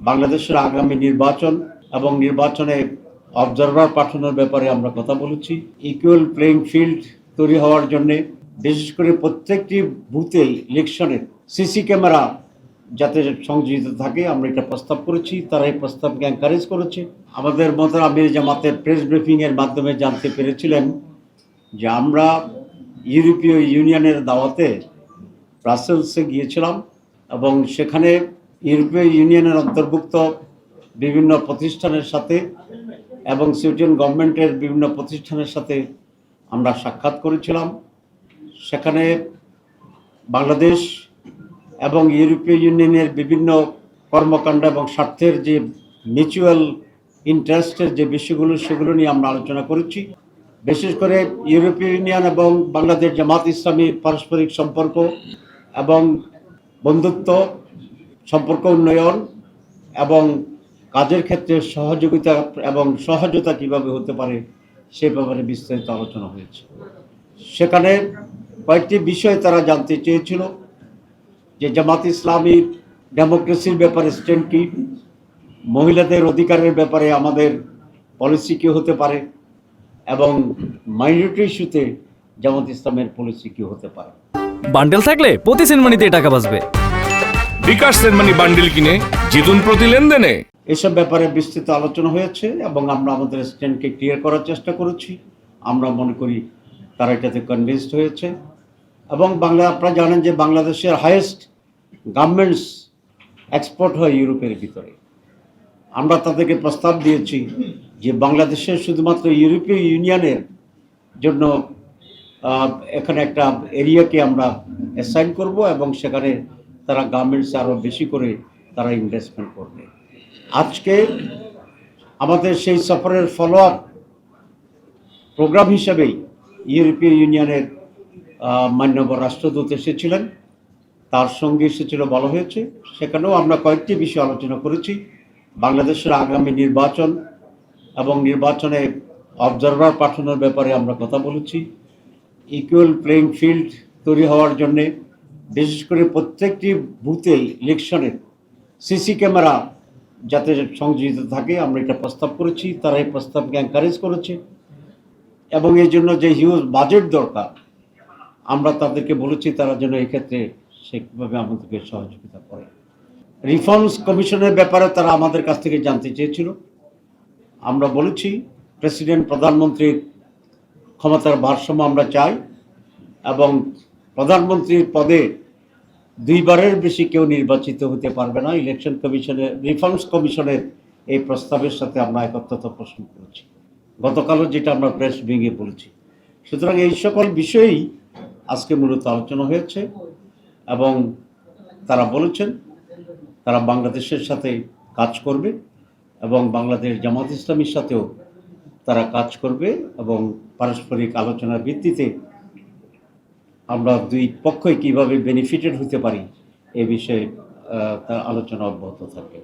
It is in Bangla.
বাংলাদেশের আগামী নির্বাচন এবং নির্বাচনে অবজারভার পাঠানোর ব্যাপারে আমরা কথা বলেছি। ইকুয়াল প্লেইং ফিল্ড তৈরি হওয়ার জন্য বিশেষ করে প্রত্যেকটি বুথে ইলেকশনের সিসি ক্যামেরা যাতে সংযোজিত থাকে আমরা এটা প্রস্তাব করেছি। তারা এই প্রস্তাবকে এনকারেজ করেছে। আমাদের মোহতারাম আমির জামাতের প্রেস ব্রিফিং এর মাধ্যমে জানতে পেরেছিলেন যে আমরা ইউরোপীয় ইউনিয়নের দাওয়াতে ব্রাসেলসে গিয়েছিলাম এবং সেখানে ইউরোপীয় ইউনিয়নের অন্তর্ভুক্ত বিভিন্ন প্রতিষ্ঠানের সাথে এবং সুইডেন গভর্নমেন্টের বিভিন্ন প্রতিষ্ঠানের সাথে আমরা সাক্ষাৎ করেছিলাম। সেখানে বাংলাদেশ এবং ইউরোপীয় ইউনিয়নের বিভিন্ন কর্মকাণ্ড এবং স্বার্থের যে মিউচুয়াল ইন্টারেস্টের যে বিষয়গুলো সেগুলো নিয়ে আমরা আলোচনা করেছি। বিশেষ করে ইউরোপীয় ইউনিয়ন এবং বাংলাদেশ জামাত ইসলামী পারস্পরিক সম্পর্ক এবং বন্ধুত্ব সম্পর্ক উন্নয়ন এবং কাজের ক্ষেত্রে সহযোগিতা এবং সহজতা কিভাবে হতে পারে সে ব্যাপারে বিস্তারিত আলোচনা হয়েছে। সেখানে কয়েকটি বিষয় তারা জানতে চেয়েছিল যে জামাত ইসলামী ডেমোক্রেসির ব্যাপারে স্ট্যান্ড কি, মহিলাদের অধিকারের ব্যাপারে আমাদের পলিসি কী হতে পারে এবং মাইনরিটি ইস্যুতে জামাত ইসলামের পলিসি কী হতে পারে। বান্ডেল থাকলে প্রতি সেনমানিতে টাকা বাঁচবে। বিকাশ সেনমানি বান্ডেল কিনে জিতুন প্রতি লেনদেনে। এসব ব্যাপারে বিস্তৃত আলোচনা হয়েছে এবং আমরা আমাদের স্ট্যান্ডকে ক্লিয়ার করার চেষ্টা করেছি। আমরা মনে করি তারা এটাতে কনভিন্সড হয়েছে এবং আপনারা জানেন যে বাংলাদেশের হাইয়েস্ট গার্মেন্টস এক্সপোর্ট হয় ইউরোপের ভিতরে। আমরা তাদেরকে প্রস্তাব দিয়েছি যে বাংলাদেশের শুধুমাত্র ইউরোপীয় ইউনিয়নের জন্য এখানে একটা এরিয়াকে আমরা অ্যাসাইন করব এবং সেখানে তারা গার্মেন্টসে আরও বেশি করে তারা ইনভেস্টমেন্ট করবে। আজকে আমাদের সেই সফরের ফলো আপ প্রোগ্রাম হিসেবেই ইউরোপীয় ইউনিয়নের মান্যবর রাষ্ট্রদূত এসেছিলেন, তার সঙ্গে এসেছিল বলা হয়েছে। সেখানেও আমরা কয়েকটি বিষয় আলোচনা করেছি। বাংলাদেশের আগামী নির্বাচন এবং নির্বাচনে অবজারভার পাঠানোর ব্যাপারে আমরা কথা বলেছি। ইকুয়াল প্লেইং ফিল্ড তৈরি হওয়ার জন্যে বিশেষ করে প্রত্যেকটি বুথে ইলেকশনের সিসি ক্যামেরা যাতে সংযোজিত থাকে আমরা এটা প্রস্তাব করেছি। তারা এই প্রস্তাবকে এনকারেজ করেছে এবং এই জন্য যে হিউজ বাজেট দরকার আমরা তাদেরকে বলেছি তারা যেন এক্ষেত্রে সেভাবে আমাদেরকে সহযোগিতা করে। রিফর্মস কমিশনের ব্যাপারে তারা আমাদের কাছ থেকে জানতে চেয়েছিল। আমরা বলেছি প্রেসিডেন্ট প্রধানমন্ত্রীর ক্ষমতার ভারসাম্য আমরা চাই এবং প্রধানমন্ত্রীর পদে দুইবারের বেশি কেউ নির্বাচিত হতে পারবে না। ইলেকশন কমিশনের রিফর্মস কমিশনের এই প্রস্তাবের সাথে আমরা একত্রতা পোষণ করেছি। গতকালও যেটা আমরা প্রেস ব্রিফিংয়ে বলেছি। সুতরাং এই সকল বিষয়েই আজকে মূলত আলোচনা হয়েছে এবং তারা বলেছেন তারা বাংলাদেশের সাথে কাজ করবে এবং বাংলাদেশ জামাত ইসলামীর সাথেও তারা কাজ করবে এবং পারস্পরিক আলোচনার ভিত্তিতে আমরা দুই পক্ষই কীভাবে বেনিফিটেড হতে পারি এ বিষয়ে আলোচনা অব্যাহত থাকবে।